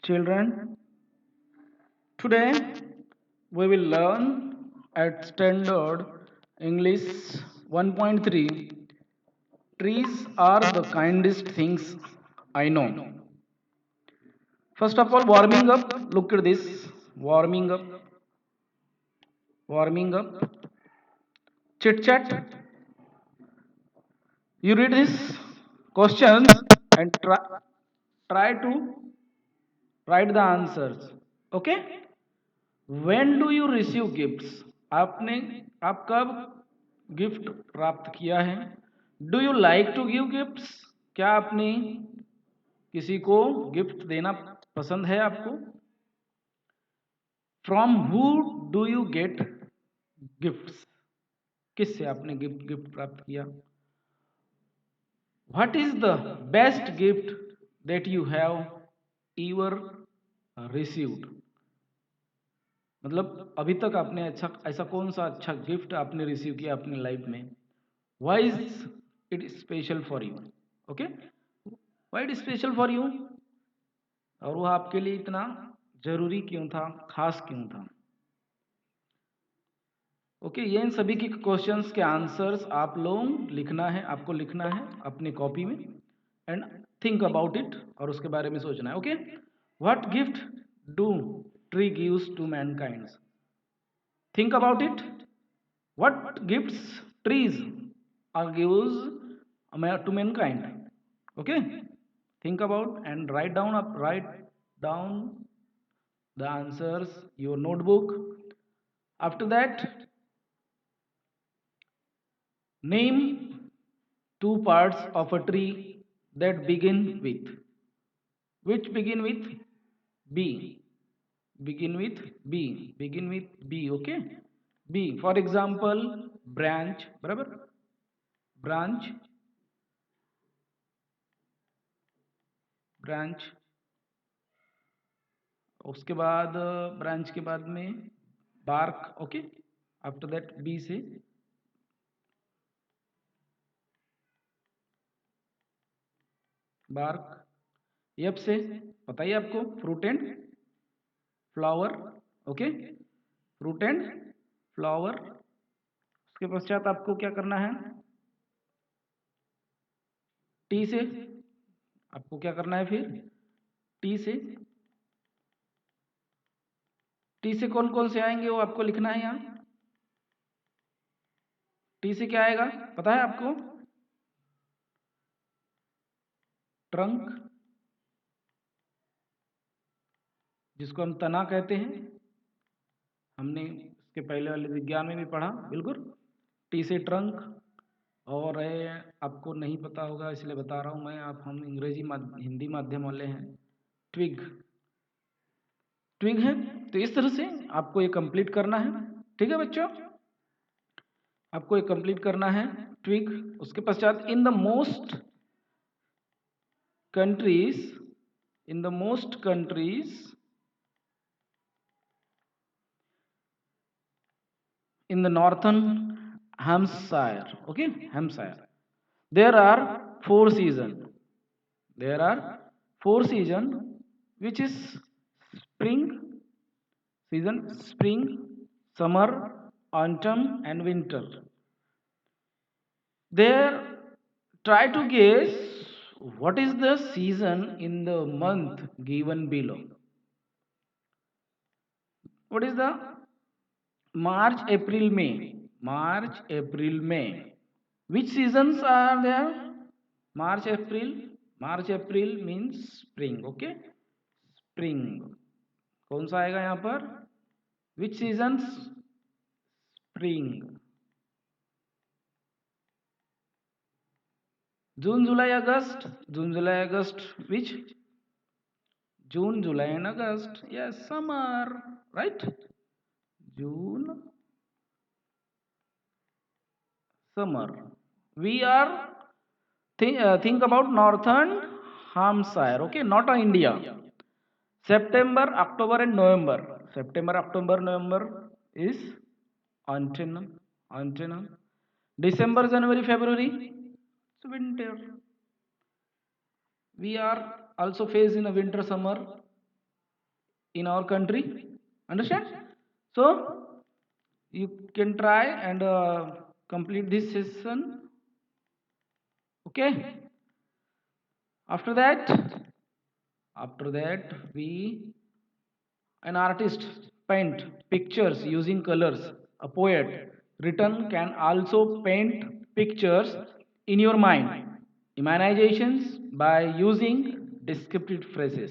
Children, today we will learn at Standard English 1.3. Trees are the kindest things I know. First of all, warming up. Look at this. Warming up. Warming up. Chit chat. You read these questions and try to write the answers. Okay? When do you receive gifts? आपने आप कब gift प्राप्त किया है? Do you like to give gifts? क्या आपने किसी को गिफ्ट देना पसंद है आपको? From who do you get gifts? किससे आपने गिफ्ट प्राप्त किया? What is the best gift that you have ever received? मतलब अभी तक आपने अच्छा ऐसा कौन सा अच्छा गिफ्ट आपने रिसीव किया अपनी लाइफ में? Why is it special for you? Okay, why it special for you? और वो आपके लिए इतना जरूरी क्यों था, खास क्यों था? ओके, ये इन सभी के क्वेश्चंस के आंसर्स आप लोग लिखना है, आपको लिखना है अपनी कॉपी में एंड थिंक अबाउट इट, और उसके बारे में सोचना है. Okay, what gift do tree gives to mankind? Think about it. What gifts trees are gives to mankind? Okay. Think about and write down the answers, your notebook. After that, name two parts of a tree that begin with. Which begin with B? Begin with B. Begin with B. Okay. B. For example, branch. बराबर? Branch. Branch. उसके बाद branch के बाद में bark. Okay, after that B से bark. F से पता ही आपको fruit and flower. Okay, fruit and flower. उसके पश्चात आपको क्या करना है? टी से आपको क्या करना है फिर? टी से. टी से कौन कौन से आएंगे वो आपको लिखना है यहाँ. टी से क्या आएगा पता है आपको? ट्रंक, जिसको हम तना कहते हैं. हमने इसके पहले वाले विज्ञान में भी पढ़ा. बिल्कुल. टी से ट्रंक. और आपको नहीं पता होगा इसलिए बता रहा हूँ मैं, आप हम हिंदी माध्यम वाले हैं. ट्विग. ट्विग है. तो इस तरह से आपको ये कंप्लीट करना है. ठीक है बच्चों, आपको ये कंप्लीट करना है ट्विग. उसके पश्चात in the most countries, in the most countries in the northern Hampshire. Okay, Hampshire. There are four seasons. There are four seasons, which is spring season, spring, summer, autumn, and winter. There, try to guess what is the season in the month given below. What is the March, April, May? March, April, May. Which seasons are there? March, April. March, April means spring. Okay, spring. कौन सा आएगा यहाँ पर? Which seasons? Spring. June, July, August. June, July, August. Which? June, July, and August. Yes, summer. Right? June, summer. We are think about northern Hampshire. Okay, not India. September, October, and November. September, October, November is autumn. Autumn. December, January, February, it's winter. We are also faced in a winter, summer. in our country. Understand? So you can try and complete this session. Okay. After that we an artist paint pictures using colors. A poet written can also paint pictures in your mind imaginations by using descriptive phrases.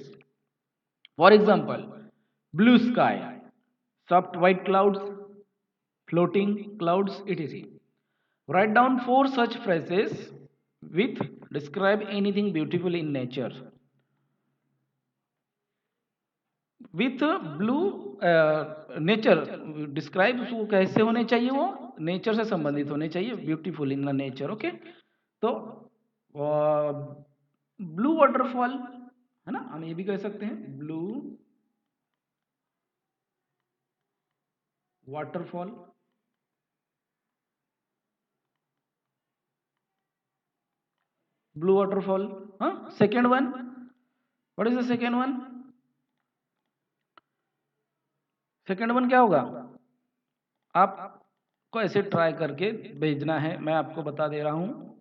For example, blue sky, soft white clouds, floating clouds, etc. Write down four such phrases with describe anything beautiful in nature. With blue nature describe वो कैसे होने चाहिए, वो nature से संबंधित होने चाहिए, beautiful in the nature. Okay. तो ब्लू वाटरफॉल है ना, हम ये भी कह सकते हैं ब्लू वाटरफॉल. Blue waterfall. हाँ. Second one, what is the second one? Second one क्या होगा? आपको ऐसे ट्राई करके भेजना है, मैं आपको बता दे रहा हूँ.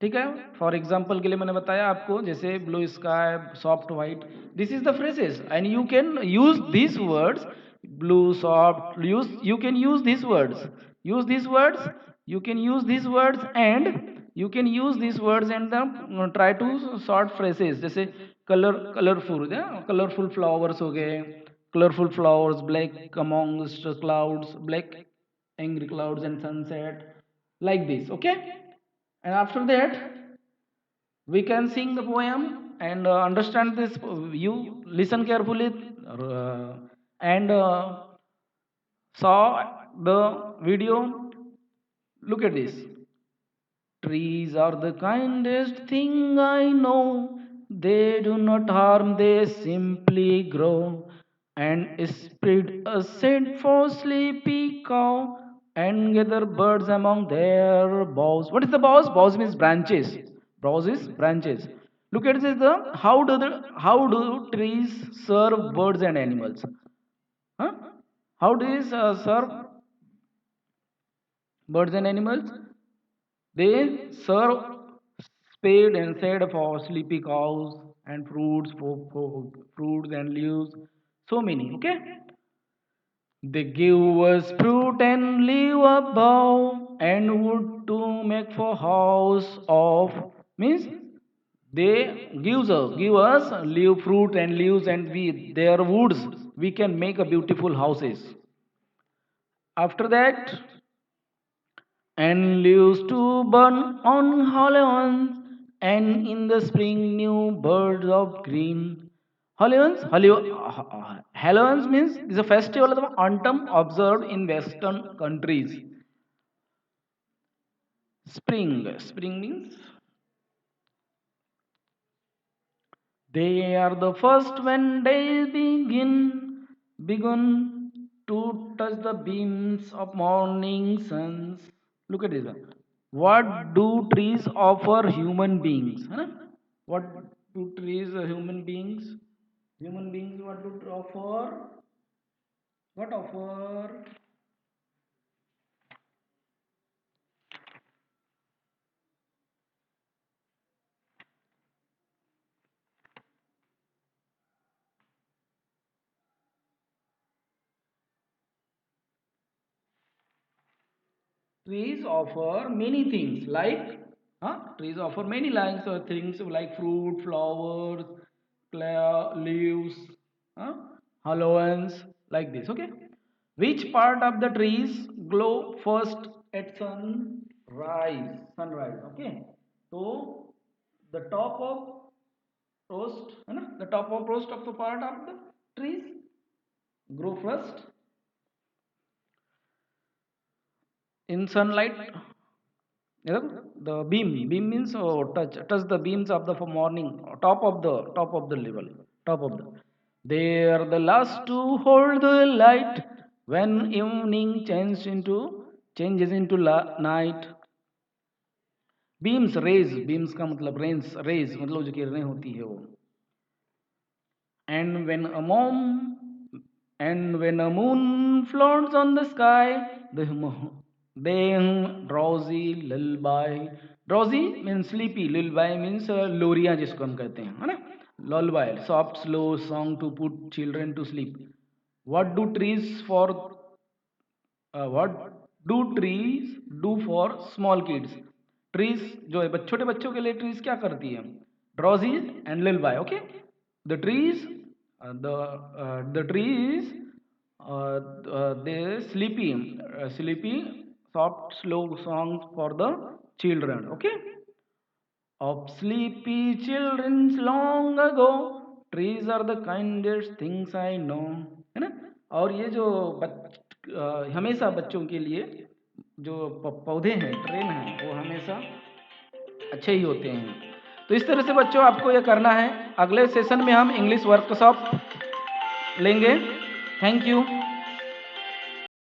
ठीक है. फॉर एग्जाम्पल के लिए मैंने बताया आपको, जैसे blue sky, soft white, this is the phrases and you can use this words. Blue soft, you can use these words, you can use these words and you can use these words and try to short phrases. जैसे colourful, colourful flowers हो गए, colourful flowers, black amongst clouds, black angry clouds and sunset, like this. Okay. And after that we can sing the poem and understand this. You listen carefully and saw the video. Look at this. Trees are the kindest thing I know. They do not harm, they simply grow and spread a scent for sleepy cow and gather birds among their boughs. What is the boughs? Boughs means branches. Boughs is branches. Look at this. How do trees serve birds and animals? Huh? How do these serve birds and animals? They serve spade and shade for sleepy cows and fruits for fruits and leaves. So many. Okay. They give us fruit and leaf above and wood to make for house of, means they give us leaf fruit and leaves and we their woods we can make a beautiful houses. After that, and leaves to burn on Halloween, and in the spring new birds of green. Halloween means is a festival of autumn observed in Western countries. Spring means they are the first when days begin to touch the beams of morning suns. Look at this one. What do trees offer human beings? है ना? What do trees human beings? Human beings what do offer? What offer? Trees offer many things like, trees offer many lines or things like fruit, flowers, leaves, huh? Allowance, like this. Okay. Which part of the trees glow first at sunrise? Okay. So the top of roast, the top of roast of the part of the trees grow first in sunlight. Yeah, the beam means touch the beams of the morning, top of the level, top of the. They are the last to hold the light when evening changes into night. beams का मतलब rays मतलब जो किरणें होती है वो. And when a And when a moon floats on the sky, they hum drowsy lullaby. Drowsy means sleepy, lullaby means लोरियां जिसको हम कहते हैं, है ना? Lullaby, soft, slow song to put children to sleep. What do trees for what do trees do for small kids? Trees जो है छोटे बच्चों के लिए trees क्या करती है? Drowsy and lullaby. Okay, the trees, the trees, they sleepy soft slow songs for the children. Okay, of sleepy children long ago, trees are the kindest things I know. है ना? और ये जो हमेशा बच्चों के लिए जो पौधे हैं, ट्रेन हैं, वो हमेशा अच्छे ही होते हैं। तो इस तरह से बच्चों आपको ये करना है। अगले सेशन में हम इंग्लिश वर्कशॉप लेंगे। Thank you.